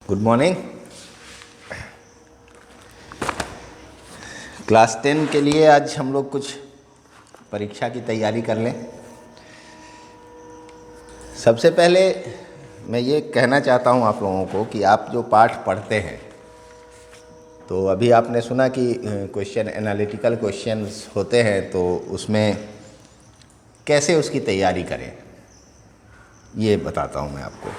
Good morning. Class 10 के लिए आज हम लोग कुछ परीक्षा की तैयारी कर लें। सबसे पहले मैं ये कहना चाहता हूँ आप लोगों को कि आप जो पाठ पढ़ते हैं, तो अभी आपने सुना कि क्वेश्चन एनालिटिकल क्वेश्चंस होते हैं, तो उसमें कैसे उसकी तैयारी करें ये बताता हूँ मैं आपको।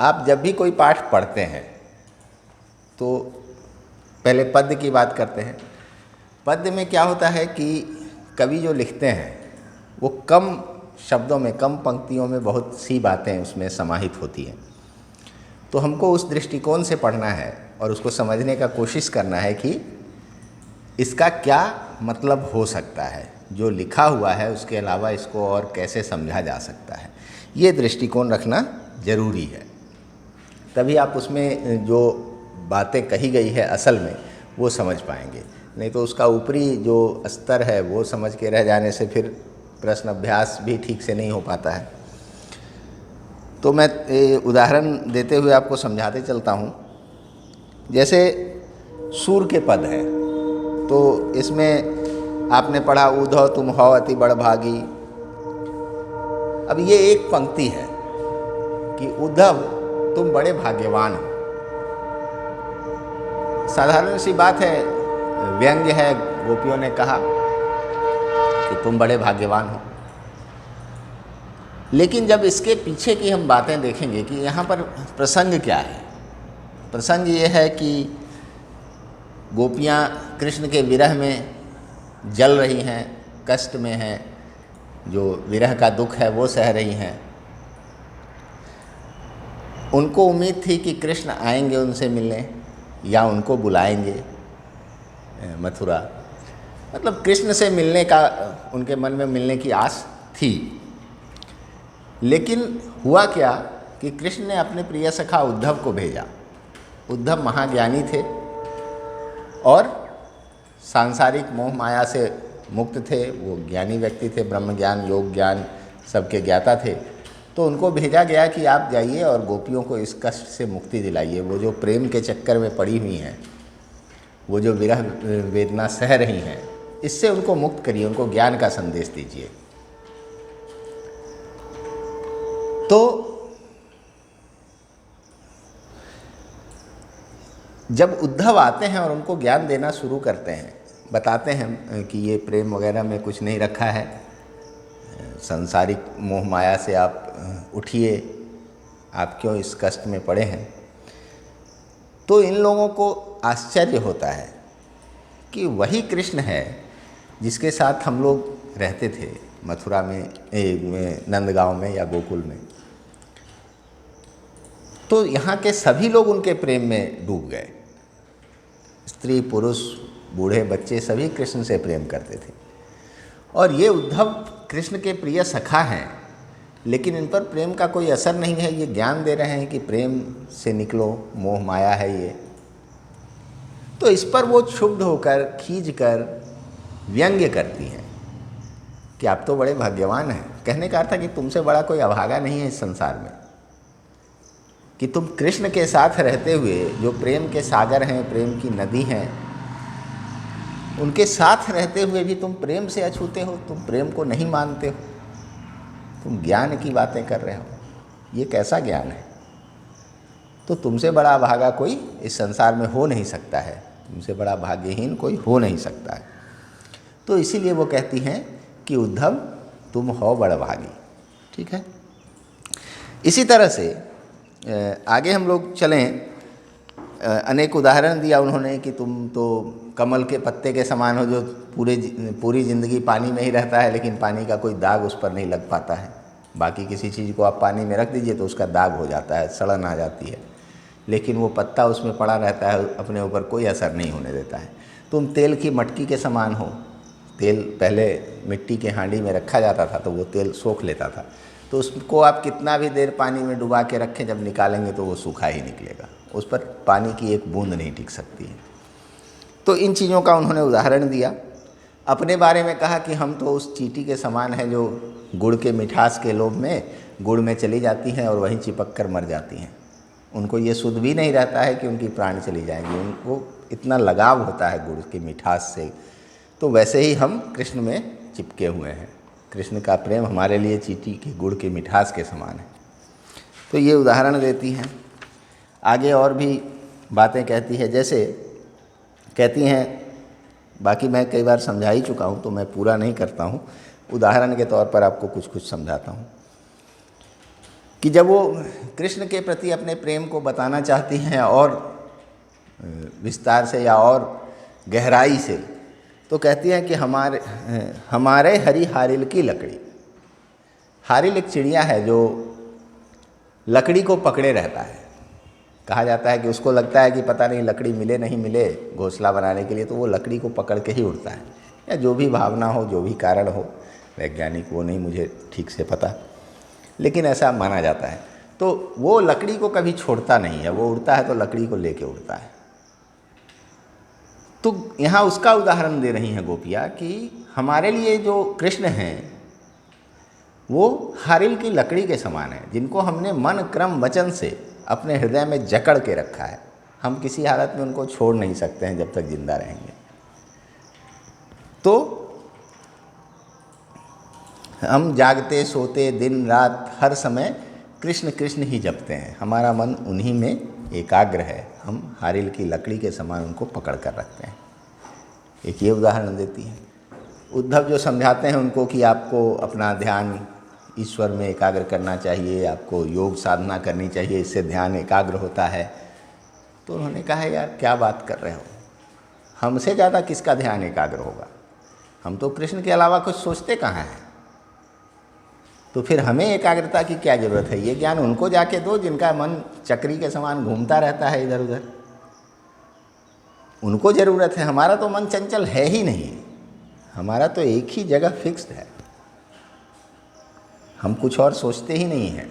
आप जब भी कोई पाठ पढ़ते हैं तो पहले पद्य की बात करते हैं। पद्य में क्या होता है कि कवि जो लिखते हैं वो कम शब्दों में, कम पंक्तियों में बहुत सी बातें उसमें समाहित होती हैं। तो हमको उस दृष्टिकोण से पढ़ना है और उसको समझने का कोशिश करना है कि इसका क्या मतलब हो सकता है, जो लिखा हुआ है उसके अलावा इसको और कैसे समझा जा सकता है। ये दृष्टिकोण रखना ज़रूरी है, तभी आप उसमें जो बातें कही गई है असल में वो समझ पाएंगे। नहीं तो उसका ऊपरी जो स्तर है वो समझ के रह जाने से फिर प्रश्न अभ्यास भी ठीक से नहीं हो पाता है। तो मैं उदाहरण देते हुए आपको समझाते चलता हूँ। जैसे सूर के पद हैं, तो इसमें आपने पढ़ा ऊधव तुम हो अति बड़भागी। अब ये एक पंक्ति है कि उद्धव तुम बड़े भाग्यवान हो। साधारण सी बात है, व्यंग्य है, गोपियों ने कहा कि तुम बड़े भाग्यवान हो। लेकिन जब इसके पीछे की हम बातें देखेंगे कि यहाँ पर प्रसंग क्या है। प्रसंग ये है कि गोपियाँ कृष्ण के विरह में जल रही हैं, कष्ट में हैं, जो विरह का दुख है वो सह रही हैं। उनको उम्मीद थी कि कृष्ण आएंगे उनसे मिलने या उनको बुलाएंगे मथुरा, मतलब कृष्ण से मिलने का उनके मन में मिलने की आस थी। लेकिन हुआ क्या कि कृष्ण ने अपने प्रिय सखा उद्धव को भेजा। उद्धव महाज्ञानी थे और सांसारिक मोह माया से मुक्त थे, वो ज्ञानी व्यक्ति थे, ब्रह्म ज्ञान योग ज्ञान सबके ज्ञाता थे। तो उनको भेजा गया कि आप जाइए और गोपियों को इस कष्ट से मुक्ति दिलाइए। वो जो प्रेम के चक्कर में पड़ी हुई हैं, वो जो विरह वेदना सह रही हैं, इससे उनको मुक्त करिए, उनको ज्ञान का संदेश दीजिए। तो जब उद्धव आते हैं और उनको ज्ञान देना शुरू करते हैं, बताते हैं कि ये प्रेम वगैरह में कुछ नहीं रखा है, संसारिक मोह माया से आप उठिए, आप क्यों इस कष्ट में पड़े हैं। तो इन लोगों को आश्चर्य होता है कि वही कृष्ण है जिसके साथ हम लोग रहते थे मथुरा में, नंदगांव में या गोकुल में। तो यहाँ के सभी लोग उनके प्रेम में डूब गए। स्त्री पुरुष बूढ़े बच्चे सभी कृष्ण से प्रेम करते थे। और ये उद्धव कृष्ण के प्रिय सखा हैं, लेकिन इन पर प्रेम का कोई असर नहीं है। ये ज्ञान दे रहे हैं कि प्रेम से निकलो, मोह माया है ये। तो इस पर वो क्षुब्ध होकर, खींच कर व्यंग्य करती हैं कि आप तो बड़े भाग्यवान हैं। कहने का अर्थ है कि तुमसे बड़ा कोई अभागा नहीं है इस संसार में, कि तुम कृष्ण के साथ रहते हुए, जो प्रेम के सागर हैं, प्रेम की नदी हैं, उनके साथ रहते हुए भी तुम प्रेम से अछूते हो, तुम प्रेम को नहीं मानते हो, तुम ज्ञान की बातें कर रहे हो। ये कैसा ज्ञान है? तो तुमसे बड़ा भागा कोई इस संसार में हो नहीं सकता है, तुमसे बड़ा भाग्यहीन कोई हो नहीं सकता है। तो इसीलिए वो कहती हैं कि उद्धव तुम हो बड़भागी। ठीक है। इसी तरह से आगे हम लोग चलें। अनेक उदाहरण दिया उन्होंने कि तुम तो कमल के पत्ते के समान हो, जो पूरी ज़िंदगी पानी में ही रहता है, लेकिन पानी का कोई दाग उस पर नहीं लग पाता है। बाकी किसी चीज़ को आप पानी में रख दीजिए तो उसका दाग हो जाता है, सड़न आ जाती है, लेकिन वो पत्ता उसमें पड़ा रहता है, अपने ऊपर कोई असर नहीं होने देता है। तुम तेल की मटकी के समान हो। तेल पहले मिट्टी के हांडी में रखा जाता था तो वो तेल सोख लेता था, तो उसको आप कितना भी देर पानी में डुबा के रखें, जब निकालेंगे तो वो सूखा ही निकलेगा, उस पर पानी की एक बूंद नहीं टिक सकती है। तो इन चीज़ों का उन्होंने उदाहरण दिया। अपने बारे में कहा कि हम तो उस चींटी के समान हैं जो गुड़ के मिठास के लोभ में गुड़ में चली जाती हैं और वहीं चिपक कर मर जाती हैं। उनको ये सुध भी नहीं रहता है कि उनकी प्राण चली जाएंगी, उनको इतना लगाव होता है गुड़ की मिठास से। तो वैसे ही हम कृष्ण में चिपके हुए हैं। कृष्ण का प्रेम हमारे लिए चींटी के गुड़ की मिठास के समान है। तो ये उदाहरण देती हैं। आगे और भी बातें कहती है, जैसे कहती हैं, बाकी मैं कई बार समझा ही चुका हूँ तो मैं पूरा नहीं करता हूँ, उदाहरण के तौर पर आपको कुछ कुछ समझाता हूँ कि जब वो कृष्ण के प्रति अपने प्रेम को बताना चाहती हैं और विस्तार से या और गहराई से, तो कहती हैं कि हमारे हरी हारिल की लकड़ी। हारिल एक चिड़िया है जो लकड़ी को पकड़े रहता है। कहा जाता है कि उसको लगता है कि पता नहीं लकड़ी मिले नहीं मिले घोंसला बनाने के लिए, तो वो लकड़ी को पकड़ के ही उड़ता है, या जो भी भावना हो, जो भी कारण हो, वैज्ञानिक वो नहीं मुझे ठीक से पता, लेकिन ऐसा माना जाता है। तो वो लकड़ी को कभी छोड़ता नहीं है, वो उड़ता है तो लकड़ी को लेके उड़ता है। तो यहाँ उसका उदाहरण दे रही हैं गोपियाँ कि हमारे लिए जो कृष्ण हैं वो हारिल की लकड़ी के समान है, जिनको हमने मन क्रम वचन से अपने हृदय में जकड़ के रखा है। हम किसी हालत में उनको छोड़ नहीं सकते हैं जब तक जिंदा रहेंगे। तो हम जागते सोते दिन रात हर समय कृष्ण कृष्ण ही जपते हैं, हमारा मन उन्हीं में एकाग्र है, हम हारिल की लकड़ी के समान उनको पकड़ कर रखते हैं। एक ये उदाहरण देती है। उद्धव जो समझाते हैं उनको कि आपको अपना ध्यान ईश्वर में एकाग्र करना चाहिए, आपको योग साधना करनी चाहिए, इससे ध्यान एकाग्र होता है। तो उन्होंने कहा यार क्या बात कर रहे हो, हमसे ज़्यादा किसका ध्यान एकाग्र होगा, हम तो कृष्ण के अलावा कुछ सोचते कहाँ हैं, तो फिर हमें एकाग्रता की क्या ज़रूरत है। ये ज्ञान उनको जाके दो जिनका मन चक्री के समान घूमता रहता है इधर उधर, उनको ज़रूरत है। हमारा तो मन चंचल है ही नहीं, हमारा तो एक ही जगह फिक्स्ड है, हम कुछ और सोचते ही नहीं हैं,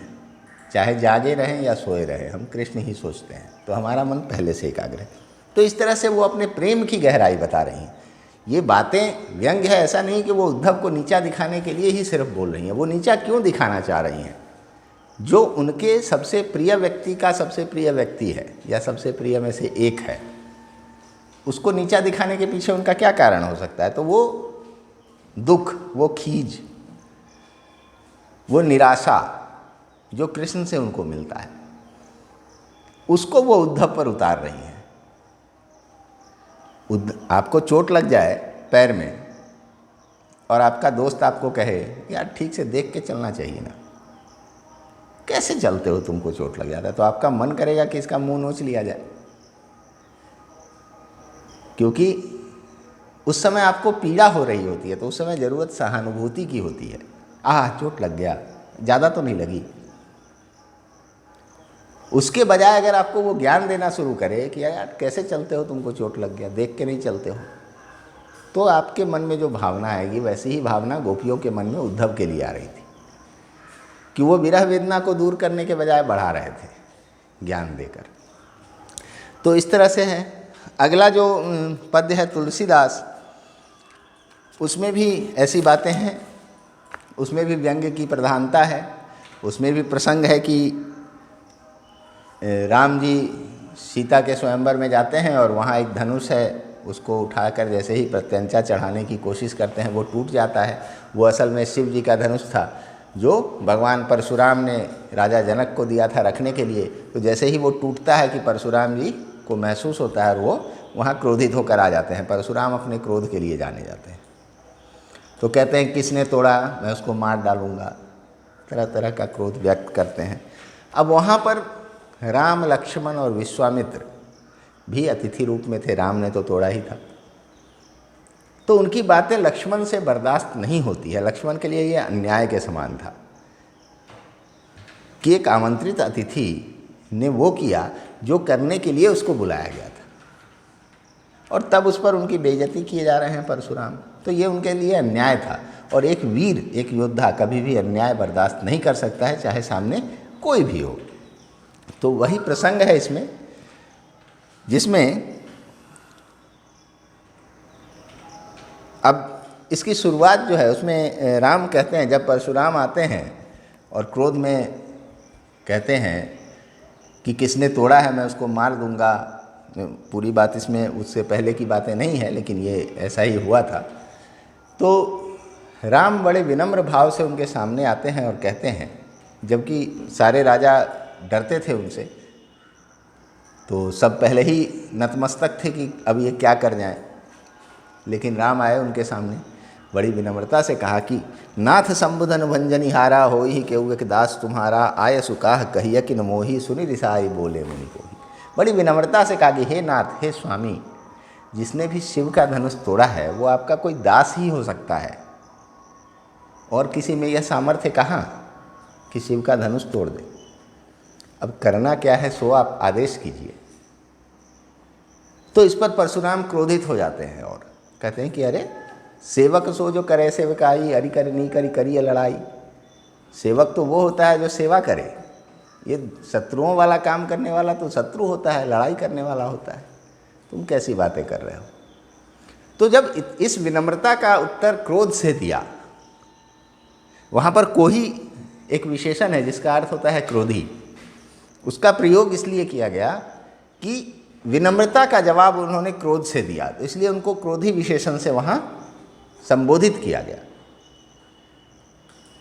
चाहे जागे रहें या सोए रहें, हम कृष्ण ही सोचते हैं, तो हमारा मन पहले से एकाग्र है। तो इस तरह से वो अपने प्रेम की गहराई बता रही हैं। ये बातें व्यंग्य है, ऐसा नहीं कि वो उद्धव को नीचा दिखाने के लिए ही सिर्फ बोल रही हैं। वो नीचा क्यों दिखाना चाह रही हैं, जो उनके सबसे प्रिय व्यक्ति का सबसे प्रिय व्यक्ति है या सबसे प्रिय में से एक है, उसको नीचा दिखाने के पीछे उनका क्या कारण हो सकता है। तो वो दुख, वो खीज, वो निराशा जो कृष्ण से उनको मिलता है, उसको वो उद्धव पर उतार रही हैं। आपको चोट लग जाए पैर में और आपका दोस्त आपको कहे यार ठीक से देख के चलना चाहिए ना, कैसे चलते हो, तुमको चोट लग जाता है, तो आपका मन करेगा कि इसका मुंह नोच लिया जाए, क्योंकि उस समय आपको पीड़ा हो रही होती है, तो उस समय ज़रूरत सहानुभूति की होती है। चोट लग गया, ज़्यादा तो नहीं लगी। उसके बजाय अगर आपको वो ज्ञान देना शुरू करे कि यार कैसे चलते हो, तुमको चोट लग गया, देख के नहीं चलते हो, तो आपके मन में जो भावना आएगी वैसी ही भावना गोपियों के मन में उद्धव के लिए आ रही थी कि वो विरह वेदना को दूर करने के बजाय बढ़ा रहे थे ज्ञान देकर। तो इस तरह से है। अगला जो पद्य है तुलसीदास, उसमें भी ऐसी बातें हैं, उसमें भी व्यंग्य की प्रधानता है। उसमें भी प्रसंग है कि राम जी सीता के स्वयंवर में जाते हैं और वहाँ एक धनुष है, उसको उठाकर जैसे ही प्रत्यंचा चढ़ाने की कोशिश करते हैं वो टूट जाता है। वो असल में शिव जी का धनुष था जो भगवान परशुराम ने राजा जनक को दिया था रखने के लिए। तो जैसे ही वो टूटता है कि परशुराम जी को महसूस होता है और वो वहाँ क्रोधित होकर आ जाते हैं। परशुराम अपने क्रोध के लिए जाने जाते हैं, तो कहते हैं किसने तोड़ा, मैं उसको मार डालूंगा, तरह तरह का क्रोध व्यक्त करते हैं। अब वहाँ पर राम लक्ष्मण और विश्वामित्र भी अतिथि रूप में थे, राम ने तो तोड़ा ही था, तो उनकी बातें लक्ष्मण से बर्दाश्त नहीं होती है। लक्ष्मण के लिए ये अन्याय के समान था कि एक आमंत्रित अतिथि ने वो किया जो करने के लिए उसको बुलाया गया था, और तब उस पर उनकी बेइज्जती किए जा रहे हैं परशुराम। तो ये उनके लिए अन्याय था, और एक वीर, एक योद्धा कभी भी अन्याय बर्दाश्त नहीं कर सकता है, चाहे सामने कोई भी हो। तो वही प्रसंग है इसमें, जिसमें अब इसकी शुरुआत जो है उसमें राम कहते हैं, जब परशुराम आते हैं और क्रोध में कहते हैं कि किसने तोड़ा है मैं उसको मार दूंगा। पूरी बात इसमें उससे पहले की बातें नहीं है, लेकिन ये ऐसा ही हुआ था। तो राम बड़े विनम्र भाव से उनके सामने आते हैं और कहते हैं, जबकि सारे राजा डरते थे उनसे, तो सब पहले ही नतमस्तक थे कि अब ये क्या कर जाएं। लेकिन राम आए उनके सामने, बड़ी विनम्रता से कहा कि नाथ संबुधन भंजनिहारा होई ही केहू एक दास तुम्हारा, आय सुकाह कहिय कि न मोही सुनि रिसाई बोले मुनि कोही। बड़ी विनम्रता से कहा कि हे नाथ, हे स्वामी, जिसने भी शिव का धनुष तोड़ा है वो आपका कोई दास ही हो सकता है, और किसी में यह सामर्थ्य कहाँ कि शिव का धनुष तोड़ दे। अब करना क्या है सो आप आदेश कीजिए। तो इस पर परशुराम क्रोधित हो जाते हैं और कहते हैं कि अरे सेवक सो जो करे सेवकाई, अरि कर नी करी करिए लड़ाई। सेवक तो वो होता है जो सेवा करे, ये शत्रुओं वाला काम करने वाला तो शत्रु होता है, लड़ाई करने वाला होता है। तुम कैसी बातें कर रहे हो। तो जब इस विनम्रता का उत्तर क्रोध से दिया, वहाँ पर कोही एक विशेषण है जिसका अर्थ होता है क्रोधी, उसका प्रयोग इसलिए किया गया कि विनम्रता का जवाब उन्होंने क्रोध से दिया, तो इसलिए उनको क्रोधी विशेषण से वहाँ संबोधित किया गया।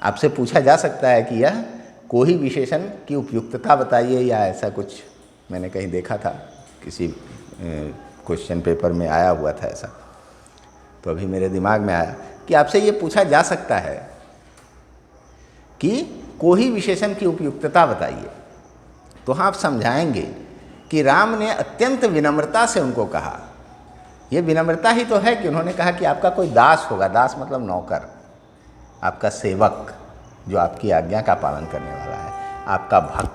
आपसे पूछा जा सकता है कि यह कोही विशेषण की उपयुक्तता बताइए, या ऐसा कुछ मैंने कहीं देखा था, किसी क्वेश्चन पेपर में आया हुआ था ऐसा, तो अभी मेरे दिमाग में आया कि आपसे ये पूछा जा सकता है कि कोही विशेषण की उपयुक्तता बताइए, तो आप समझाएंगे कि राम ने अत्यंत विनम्रता से उनको कहा। ये विनम्रता ही तो है कि उन्होंने कहा कि आपका कोई दास होगा, दास मतलब नौकर, आपका सेवक जो आपकी आज्ञा का पालन करने वाला है, आपका भक्त,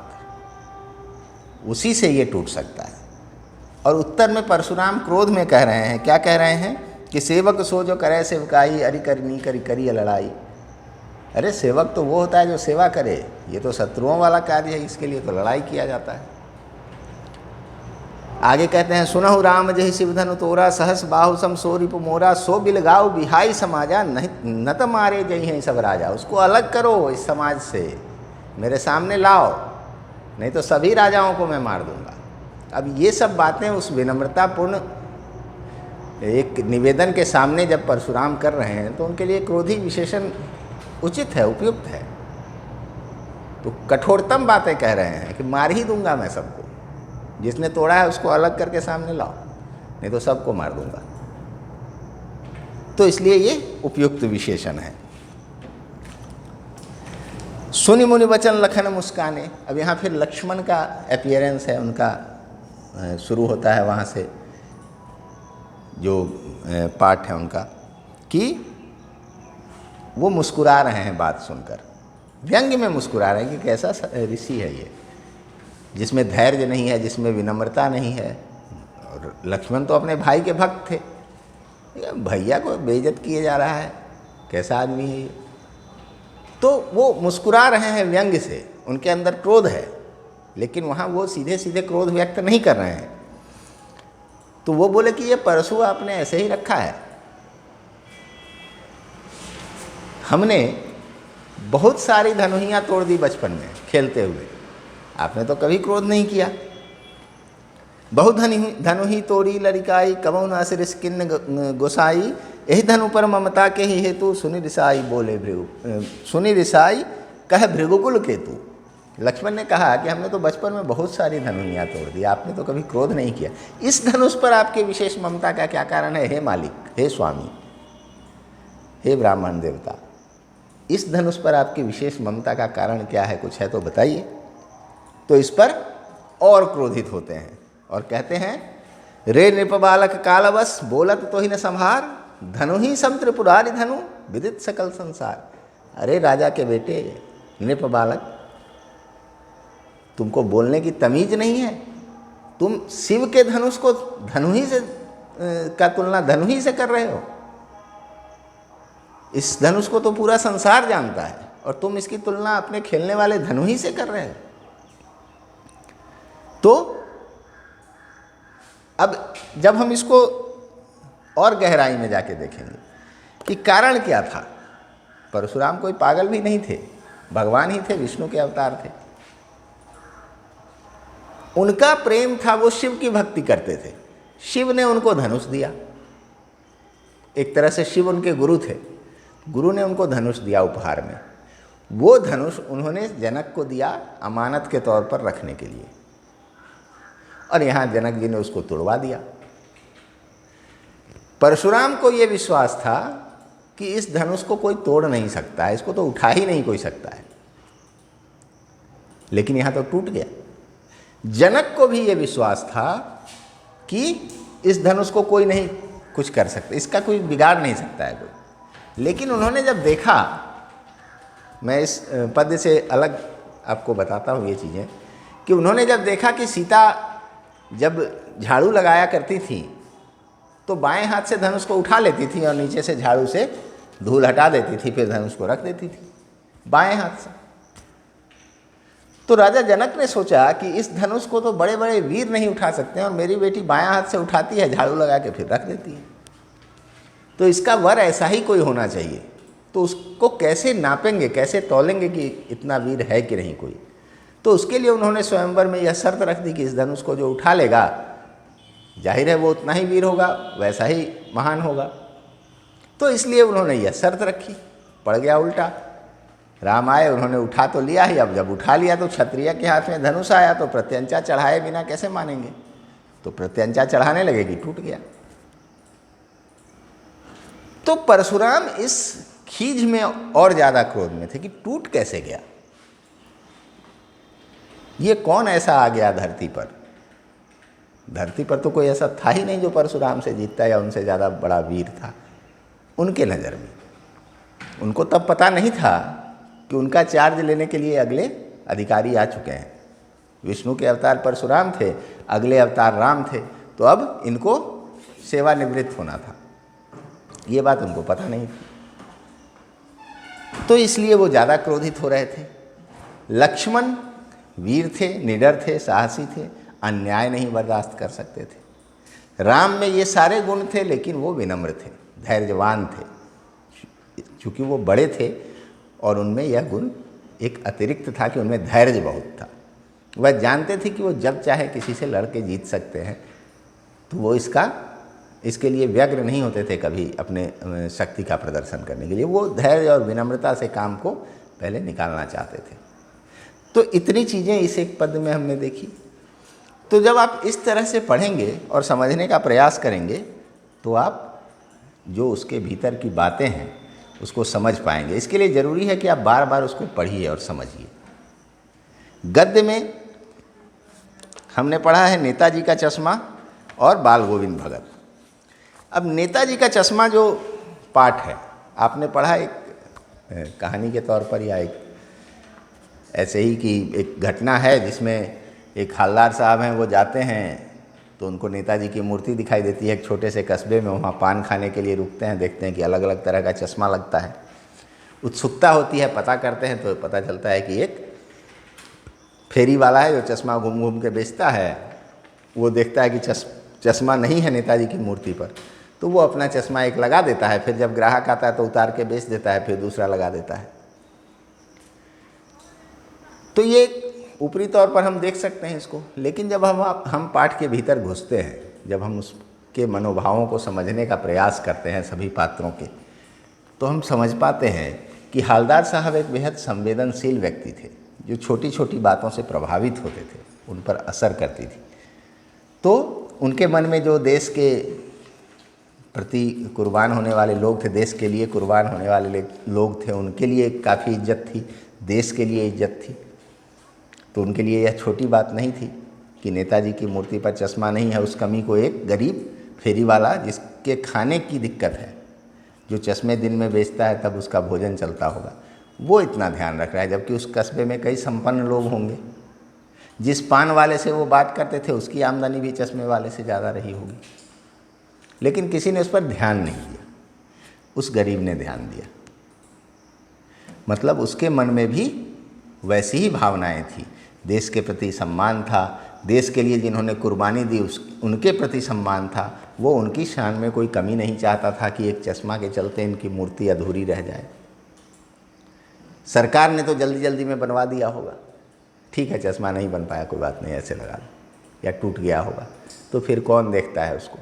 उसी से ये टूट सकता है। और उत्तर में परशुराम क्रोध में कह रहे हैं, क्या कह रहे हैं कि सेवक सो जो करे सेवकाई, अरि करनी करी करिए लड़ाई। अरे सेवक तो वो होता है जो सेवा करे, ये तो शत्रुओं वाला कार्य है, इसके लिए तो लड़ाई किया जाता है। आगे कहते हैं, सुनहु राम जहि शिवधनु तोरा, सहस बाहु सम सो रिपु मोरा, सो बिलगाओ बिहाई समाजा, नहीं न त मारे जही हैं सब राजा। उसको अलग करो इस समाज से, मेरे सामने लाओ, नहीं तो सभी राजाओं को मैं मार दूंगा। अब ये सब बातें उस विनम्रतापूर्ण एक निवेदन के सामने जब परशुराम कर रहे हैं, तो उनके लिए क्रोधी विशेषण उचित है, उपयुक्त है। तो कठोरतम बातें कह रहे हैं कि मार ही दूंगा मैं सबको, जिसने तोड़ा है उसको अलग करके सामने लाओ, नहीं तो सबको मार दूंगा। तो इसलिए ये उपयुक्त विशेषण है। सुनि मुनि वचन लखन मुस्काने। अब यहाँ फिर लक्ष्मण का अपीयरेंस है, उनका शुरू होता है वहाँ से जो पाठ है उनका, कि वो मुस्कुरा रहे हैं बात सुनकर, व्यंग्य में मुस्कुरा रहे हैं कि कैसा ऋषि है ये, जिसमें धैर्य नहीं है, जिसमें विनम्रता नहीं है। और लक्ष्मण तो अपने भाई के भक्त थे, भैया को बेइज्जत किए जा रहा है, कैसा आदमी है ये। तो वो मुस्कुरा रहे हैं व्यंग्य से, उनके अंदर क्रोध है, लेकिन वहाँ वो सीधे सीधे क्रोध व्यक्त नहीं कर रहे हैं। तो वो बोले कि ये परशु आपने ऐसे ही रखा है, हमने बहुत सारी धनुहियाँ तोड़ दी बचपन में खेलते हुए, आपने तो कभी क्रोध नहीं किया। बहुत धनुही तोड़ी लड़िकाई, कबहु न सिरिस किन्न गोसाई, यही धनु पर ममता के ही हेतु, सुनि रिसाई बोले भृगु, सुनि रिसाई कह भृगुकुल केतु। लक्ष्मण ने कहा कि हमने तो बचपन में बहुत सारी धनुहियाँ तोड़ दी, आपने तो कभी क्रोध नहीं किया। इस धनुष पर आपके विशेष ममता का क्या कारण है, हे मालिक, हे स्वामी, हे ब्राह्मण देवता, इस धनुष पर आपकी विशेष ममता का कारण क्या है, कुछ है तो बताइए। तो इस पर और क्रोधित होते हैं और कहते हैं, रे नृप बालक कालवश, बोलत तो ही न संभार, धनु ही सब त्रिपुरारी धनु, विदित सकल संसार। अरे राजा के बेटे, नृप बालक, तुमको बोलने की तमीज नहीं है, तुम शिव के धनुष को धनुही से का तुलना धनुही से कर रहे हो। इस धनुष को तो पूरा संसार जानता है और तुम इसकी तुलना अपने खेलने वाले धनुही से कर रहे हो। तो अब जब हम इसको और गहराई में जाके देखेंगे कि कारण क्या था, परशुराम कोई पागल भी नहीं थे, भगवान ही थे, विष्णु के अवतार थे। उनका प्रेम था, वो शिव की भक्ति करते थे। शिव ने उनको धनुष दिया, एक तरह से शिव उनके गुरु थे, गुरु ने उनको धनुष दिया उपहार में। वो धनुष उन्होंने जनक को दिया अमानत के तौर पर रखने के लिए, और यहाँ जनक जी ने उसको तोड़वा दिया। परशुराम को ये विश्वास था कि इस धनुष को कोई तोड़ नहीं सकता है, इसको तो उठा ही नहीं कोई सकता है, लेकिन यहाँ तो टूट गया। जनक को भी ये विश्वास था कि इस धनुष को कोई नहीं कुछ कर सकता, इसका कोई बिगाड़ नहीं सकता है कोई। लेकिन उन्होंने जब देखा, मैं इस पद्य से अलग आपको बताता हूँ ये चीज़ें, कि उन्होंने जब देखा कि सीता जब झाड़ू लगाया करती थी तो बाएं हाथ से धनुष को उठा लेती थी और नीचे से झाड़ू से धूल हटा देती थी, फिर धनुष को रख देती थी बाएं हाथ से। तो राजा जनक ने सोचा कि इस धनुष को तो बड़े बड़े वीर नहीं उठा सकते हैं, और मेरी बेटी बायां हाथ से उठाती है, झाड़ू लगा के फिर रख देती है, तो इसका वर ऐसा ही कोई होना चाहिए। तो उसको कैसे नापेंगे, कैसे तौलेंगे कि इतना वीर है कि नहीं कोई। तो उसके लिए उन्होंने स्वयंवर में यह शर्त रख दी कि इस धनुष को जो उठा लेगा, जाहिर है वो उतना ही वीर होगा, वैसा ही महान होगा। तो इसलिए उन्होंने यह शर्त रखी, पड़ गया उल्टा। राम आए, उन्होंने उठा तो लिया ही, अब जब उठा लिया तो क्षत्रिय के हाथ में धनुष आया, तो प्रत्यंचा चढ़ाए बिना कैसे मानेंगे, तो प्रत्यंचा चढ़ाने लगेगी, टूट गया। तो परशुराम इस खीज में और ज़्यादा क्रोध में थे कि टूट कैसे गया, ये कौन ऐसा आ गया धरती पर। धरती पर तो कोई ऐसा था ही नहीं जो परशुराम से जीतता या उनसे ज़्यादा बड़ा वीर था उनके नज़र में। उनको तब पता नहीं था कि उनका चार्ज लेने के लिए अगले अधिकारी आ चुके हैं। विष्णु के अवतार परशुराम थे, अगले अवतार राम थे, तो अब इनको सेवानिवृत्त होना था, ये बात उनको पता नहीं थी। तो इसलिए वो ज़्यादा क्रोधित हो रहे थे। लक्ष्मण वीर थे, निडर थे, साहसी थे, अन्याय नहीं बर्दाश्त कर सकते थे। राम में ये सारे गुण थे, लेकिन वो विनम्र थे, धैर्यवान थे, चूँकि वो बड़े थे और उनमें यह गुण एक अतिरिक्त था कि उनमें धैर्य बहुत था। वह जानते थे कि वो जब चाहे किसी से लड़ के जीत सकते हैं, तो वो इसके लिए व्यग्र नहीं होते थे कभी अपने शक्ति का प्रदर्शन करने के लिए। वो धैर्य और विनम्रता से काम को पहले निकालना चाहते थे। तो इतनी चीज़ें इस एक पद में हमने देखी। तो जब आप इस तरह से पढ़ेंगे और समझने का प्रयास करेंगे, तो आप जो उसके भीतर की बातें हैं उसको समझ पाएंगे। इसके लिए ज़रूरी है कि आप बार बार उसको पढ़िए और समझिए। गद्य में हमने पढ़ा है नेताजी का चश्मा और बाल गोविंद भगत। अब नेताजी का चश्मा जो पाठ है, आपने पढ़ा एक कहानी के तौर पर या एक ऐसे ही कि एक घटना है जिसमें एक हवलदार साहब हैं, वो जाते हैं तो उनको नेताजी की मूर्ति दिखाई देती है एक छोटे से कस्बे में। वहाँ पान खाने के लिए रुकते हैं, देखते हैं कि अलग अलग तरह का चश्मा लगता है। उत्सुकता होती है, पता करते हैं तो पता चलता है कि एक फेरी वाला है जो चश्मा घूम घूम के बेचता है। वो देखता है कि चश्मा नहीं है नेताजी की मूर्ति पर, तो वो अपना चश्मा एक लगा देता है। फिर जब ग्राहक आता है तो उतार के बेच देता है, फिर दूसरा लगा देता है। तो ये ऊपरी तौर पर हम देख सकते हैं इसको, लेकिन जब हम पाठ के भीतर घुसते हैं, जब हम उसके मनोभावों को समझने का प्रयास करते हैं सभी पात्रों के, तो हम समझ पाते हैं कि हवलदार साहब एक बेहद संवेदनशील व्यक्ति थे, जो छोटी छोटी बातों से प्रभावित होते थे, उन पर असर करती थी। तो उनके मन में जो देश के प्रति कुर्बान होने वाले लोग थे, देश के लिए कुर्बान होने वाले लोग थे, उनके लिए काफ़ी इज्जत थी, देश के लिए इज्जत थी। तो उनके लिए यह छोटी बात नहीं थी कि नेताजी की मूर्ति पर चश्मा नहीं है, उस कमी को एक गरीब फेरी वाला जिसके खाने की दिक्कत है, जो चश्मे दिन में बेचता है तब उसका भोजन चलता होगा, वो इतना ध्यान रख रहा है, जबकि उस कस्बे में कई संपन्न लोग होंगे। जिस पान वाले से वो बात करते थे उसकी आमदनी भी चश्मे वाले से ज़्यादा रही होगी, लेकिन किसी ने उस पर ध्यान नहीं दिया। उस गरीब ने ध्यान दिया, मतलब उसके मन में भी वैसी ही भावनाएं थी, देश के प्रति सम्मान था, देश के लिए जिन्होंने कुर्बानी दी उनके प्रति सम्मान था। वो उनकी शान में कोई कमी नहीं चाहता था कि एक चश्मा के चलते इनकी मूर्ति अधूरी रह जाए। सरकार ने तो जल्दी जल्दी में बनवा दिया होगा, ठीक है चश्मा नहीं बन पाया, कोई बात नहीं, ऐसे लगा लो। या टूट गया होगा, तो फिर कौन देखता है उसको।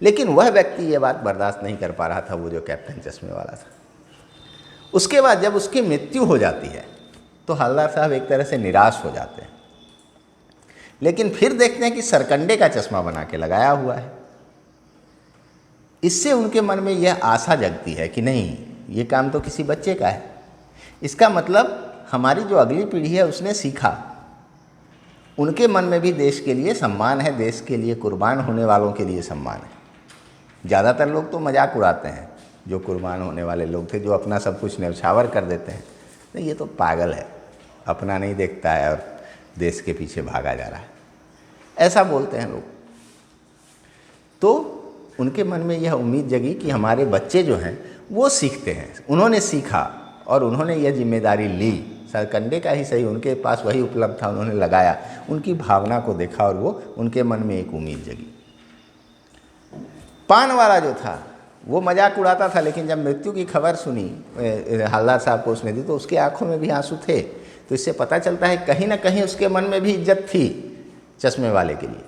लेकिन वह व्यक्ति ये बात बर्दाश्त नहीं कर पा रहा था, वो जो कैप्टन चश्मे वाला था। उसके बाद जब उसकी मृत्यु हो जाती है तो हवलदार साहब एक तरह से निराश हो जाते हैं, लेकिन फिर देखते हैं कि सरकंडे का चश्मा बना के लगाया हुआ है। इससे उनके मन में यह आशा जगती है कि नहीं, ये काम तो किसी बच्चे का है, इसका मतलब हमारी जो अगली पीढ़ी है उसने सीखा, उनके मन में भी देश के लिए सम्मान है, देश के लिए कुर्बान होने वालों के लिए सम्मान है। ज़्यादातर लोग तो मजाक उड़ाते हैं, जो कुर्बान होने वाले लोग थे, जो अपना सब कुछ न्यौछावर कर देते हैं, नहीं ये तो पागल है, अपना नहीं देखता है और देश के पीछे भागा जा रहा है, ऐसा बोलते हैं लोग। तो उनके मन में यह उम्मीद जगी कि हमारे बच्चे जो हैं वो सीखते हैं, उन्होंने सीखा और उन्होंने यह जिम्मेदारी ली, सरकंडे का ही सही, उनके पास वही उपलब्ध था, उन्होंने लगाया, उनकी भावना को देखा और वो उनके मन में एक उम्मीद जगी। पान वाला जो था वो मजाक उड़ाता था, लेकिन जब मृत्यु की खबर सुनी हवलदार साहब को उसने दी तो उसकी आंखों में भी आंसू थे। तो इससे पता चलता है कहीं ना कहीं उसके मन में भी इज्जत थी चश्मे वाले के लिए,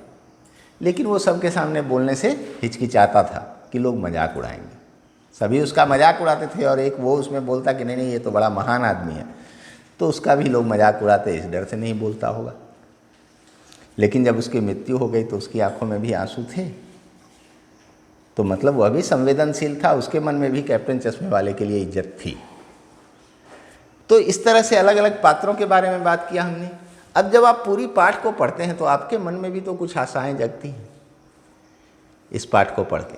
लेकिन वो सबके सामने बोलने से हिचकिचाता था कि लोग मजाक उड़ाएंगे। सभी उसका मजाक उड़ाते थे और एक वो उसमें बोलता कि नहीं नहीं ये तो बड़ा महान आदमी है, तो उसका भी लोग मजाक उड़ाते, इस डर से नहीं बोलता होगा। लेकिन जब उसकी मृत्यु हो गई तो उसकी आंखों में भी आंसू थे, तो मतलब वह भी संवेदनशील था, उसके मन में भी कैप्टन चश्मे वाले के लिए इज्जत थी। तो इस तरह से अलग अलग पात्रों के बारे में बात किया हमने। अब जब आप पूरी पाठ को पढ़ते हैं तो आपके मन में भी तो कुछ आशाएं जगती हैं इस पाठ को पढ़ के,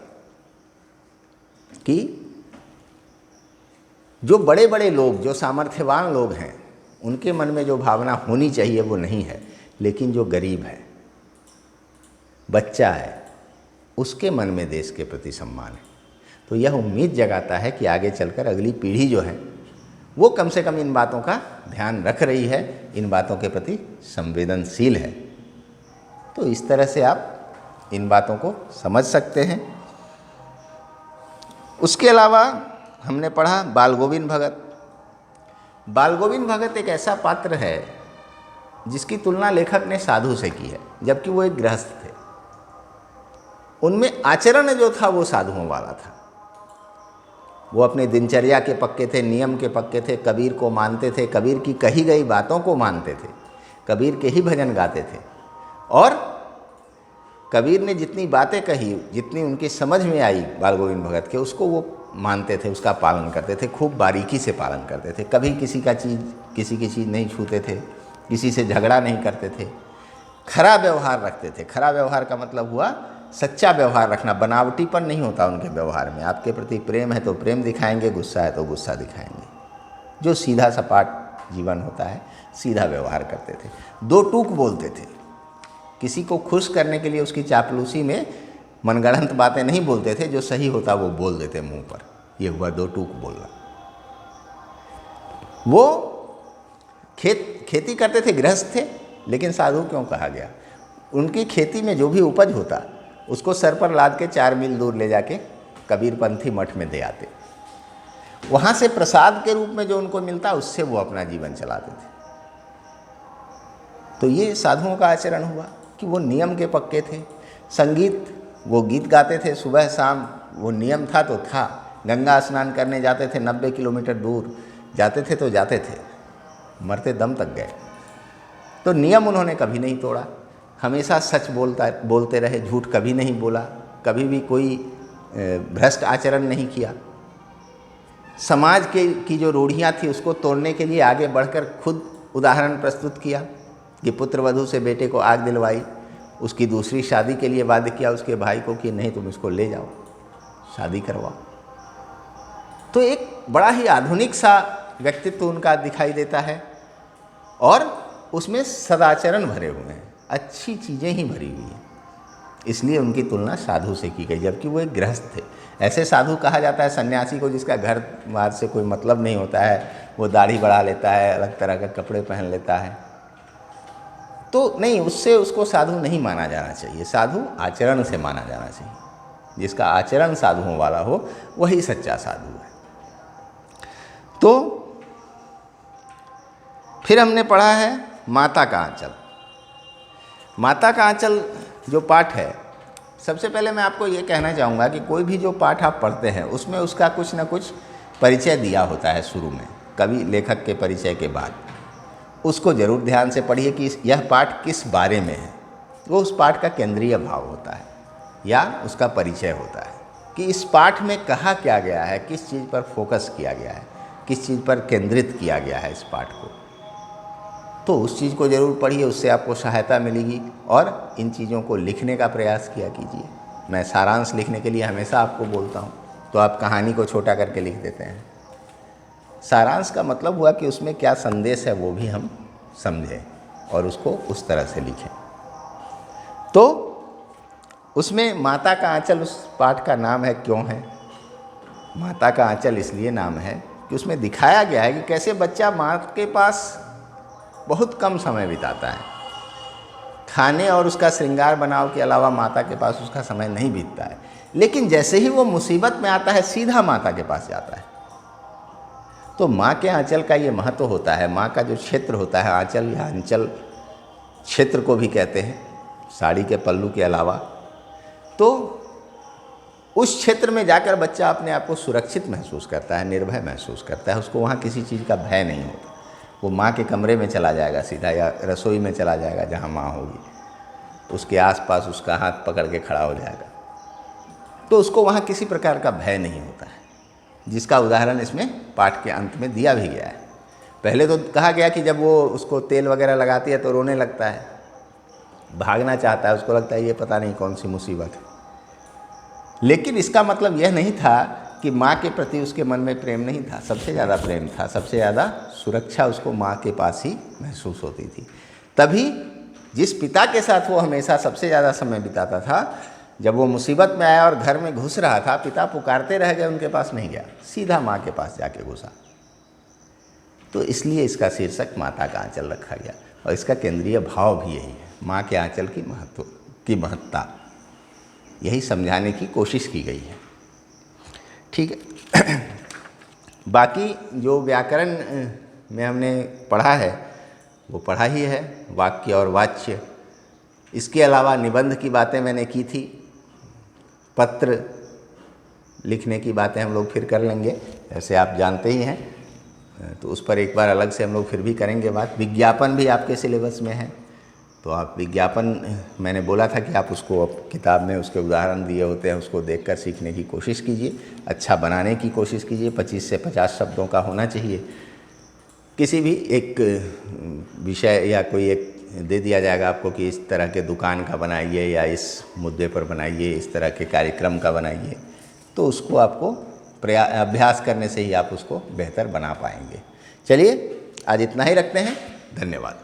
कि जो बड़े बड़े लोग, जो सामर्थ्यवान लोग हैं, उनके मन में जो भावना होनी चाहिए वो नहीं है, लेकिन जो गरीब है, बच्चा है, उसके मन में देश के प्रति सम्मान है। तो यह उम्मीद जगाता है कि आगे चलकर अगली पीढ़ी जो है वो कम से कम इन बातों का ध्यान रख रही है, इन बातों के प्रति संवेदनशील है। तो इस तरह से आप इन बातों को समझ सकते हैं। उसके अलावा हमने पढ़ा बाल गोविंद भगत। बाल गोविंद भगत एक ऐसा पात्र है जिसकी तुलना लेखक ने साधु से की है, जबकि वो एक गृहस्थ थे। उनमें आचरण जो था वो साधुओं वाला था। वो अपने दिनचर्या के पक्के थे, नियम के पक्के थे, कबीर को मानते थे, कबीर की कही गई बातों को मानते थे, कबीर के ही भजन गाते थे, और कबीर ने जितनी बातें कही, जितनी उनकी समझ में आई बाल गोविंद भगत के, उसको वो मानते थे, उसका पालन करते थे, खूब बारीकी से पालन करते थे। कभी किसी की चीज़ नहीं छूते थे, किसी से झगड़ा नहीं करते थे, खरा व्यवहार रखते थे। खरा व्यवहार का मतलब हुआ सच्चा व्यवहार रखना, बनावटीपन नहीं होता उनके व्यवहार में। आपके प्रति प्रेम है तो प्रेम दिखाएंगे, गुस्सा है तो गुस्सा दिखाएंगे। जो सीधा सपाट जीवन होता है, सीधा व्यवहार करते थे। दो टूक बोलते थे, किसी को खुश करने के लिए उसकी चापलूसी में मनगढ़ंत बातें नहीं बोलते थे, जो सही होता वो बोल देते मुंह पर। ये हुआ दो टूक बोलना। वो खेती करते थे, गृहस्थ थे, लेकिन साधु क्यों कहा गया? उनकी खेती में जो भी उपज होता उसको सर पर लाद के 4 मील दूर ले जाके कबीरपंथी मठ में दे आते। वहाँ से प्रसाद के रूप में जो उनको मिलता उससे वो अपना जीवन चलाते थे। तो ये साधुओं का आचरण हुआ कि वो नियम के पक्के थे। संगीत, वो गीत गाते थे सुबह शाम, वो नियम था तो था। गंगा स्नान करने जाते थे, 90 किलोमीटर दूर जाते थे तो जाते थे, मरते दम तक गए। तो नियम उन्होंने कभी नहीं तोड़ा, हमेशा सच बोलते रहे, झूठ कभी नहीं बोला, कभी भी कोई भ्रष्ट आचरण नहीं किया। समाज की जो रूढ़ियाँ थी उसको तोड़ने के लिए आगे बढ़कर खुद उदाहरण प्रस्तुत किया कि पुत्रवधू से बेटे को आग दिलवाई, उसकी दूसरी शादी के लिए वादा किया उसके भाई को कि नहीं तुम इसको ले जाओ, शादी करवाओ। तो एक बड़ा ही आधुनिक सा व्यक्तित्व उनका दिखाई देता है और उसमें सदाचरण भरे हुए हैं, अच्छी चीज़ें ही भरी हुई हैं। इसलिए उनकी तुलना साधु से की गई, जबकि वो एक गृहस्थ थे। ऐसे साधु कहा जाता है सन्यासी को जिसका घर बार से कोई मतलब नहीं होता है, वो दाढ़ी बढ़ा लेता है, अलग तरह के कपड़े पहन लेता है, तो नहीं, उससे उसको साधु नहीं माना जाना चाहिए। साधु आचरण से माना जाना चाहिए। जिसका आचरण साधुओं वाला हो वही सच्चा साधु है। तो फिर हमने पढ़ा है माता का आंचल। माता का आंचल जो पाठ है, सबसे पहले मैं आपको ये कहना चाहूँगा कि कोई भी जो पाठ आप पढ़ते हैं उसमें उसका कुछ ना कुछ परिचय दिया होता है शुरू में, कवि लेखक के परिचय के बाद। उसको ज़रूर ध्यान से पढ़िए कि यह पाठ किस बारे में है। वो उस पाठ का केंद्रीय भाव होता है या उसका परिचय होता है कि इस पाठ में कहा क्या गया है, किस चीज़ पर फोकस किया गया है, किस चीज़ पर केंद्रित किया गया है इस पाठ को। तो उस चीज़ को ज़रूर पढ़िए, उससे आपको सहायता मिलेगी और इन चीज़ों को लिखने का प्रयास किया कीजिए। मैं सारांश लिखने के लिए हमेशा आपको बोलता हूँ, तो आप कहानी को छोटा करके लिख देते हैं। सारांश का मतलब हुआ कि उसमें क्या संदेश है वो भी हम समझें और उसको उस तरह से लिखें। तो उसमें माता का आंचल उस पाठ का नाम है। क्यों है माता का आंचल? इसलिए नाम है कि उसमें दिखाया गया है कि कैसे बच्चा माँ के पास बहुत कम समय बिताता है। खाने और उसका श्रृंगार बनाव के अलावा माता के पास उसका समय नहीं बीतता है, लेकिन जैसे ही वो मुसीबत में आता है सीधा माता के पास जाता है। तो माँ के आंचल का ये महत्व होता है। माँ का जो क्षेत्र होता है, आंचल या अंचल क्षेत्र को भी कहते हैं, साड़ी के पल्लू के अलावा, तो उस क्षेत्र में जाकर बच्चा अपने आप को सुरक्षित महसूस करता है, निर्भय महसूस करता है। उसको वहाँ किसी चीज़ का भय नहीं होता। वो माँ के कमरे में चला जाएगा सीधा, या रसोई में चला जाएगा जहाँ माँ होगी, उसके आसपास उसका हाथ पकड़ के खड़ा हो जाएगा। तो उसको वहाँ किसी प्रकार का भय नहीं होता है, जिसका उदाहरण इसमें पाठ के अंत में दिया भी गया है। पहले तो कहा गया कि जब वो उसको तेल वगैरह लगाती है तो रोने लगता है, भागना चाहता है, उसको लगता है ये पता नहीं कौन सी मुसीबत है। लेकिन इसका मतलब यह नहीं था कि माँ के प्रति उसके मन में प्रेम नहीं था। सबसे ज़्यादा प्रेम था, सबसे ज़्यादा सुरक्षा उसको माँ के पास ही महसूस होती थी। तभी जिस पिता के साथ वो हमेशा सबसे ज़्यादा समय बिताता था, जब वो मुसीबत में आया और घर में घुस रहा था, पिता पुकारते रह गए, उनके पास नहीं गया, सीधा माँ के पास जाके घुसा। तो इसलिए इसका शीर्षक माता का आंचल रखा गया और इसका केंद्रीय भाव भी यही है, माँ के आंचल की महत्ता, यही समझाने की कोशिश की गई है। ठीक है। बाकी जो व्याकरण में हमने पढ़ा है वो पढ़ा ही है, वाक्य और वाच्य। इसके अलावा निबंध की बातें मैंने की थी, पत्र लिखने की बातें हम लोग फिर कर लेंगे, जैसे आप जानते ही हैं, तो उस पर एक बार अलग से हम लोग फिर भी करेंगे बात। विज्ञापन भी आपके सिलेबस में है, तो आप विज्ञापन, मैंने बोला था कि आप उसको किताब में उसके उदाहरण दिए होते हैं, उसको देखकर सीखने की कोशिश कीजिए, अच्छा बनाने की कोशिश कीजिए। 25 से 50 शब्दों का होना चाहिए। किसी भी एक विषय या कोई एक दे दिया जाएगा आपको कि इस तरह के दुकान का बनाइए या इस मुद्दे पर बनाइए, इस तरह के कार्यक्रम का बनाइए, तो उसको आपको अभ्यास करने से ही आप उसको बेहतर बना पाएंगे। चलिए आज इतना ही रखते हैं। धन्यवाद।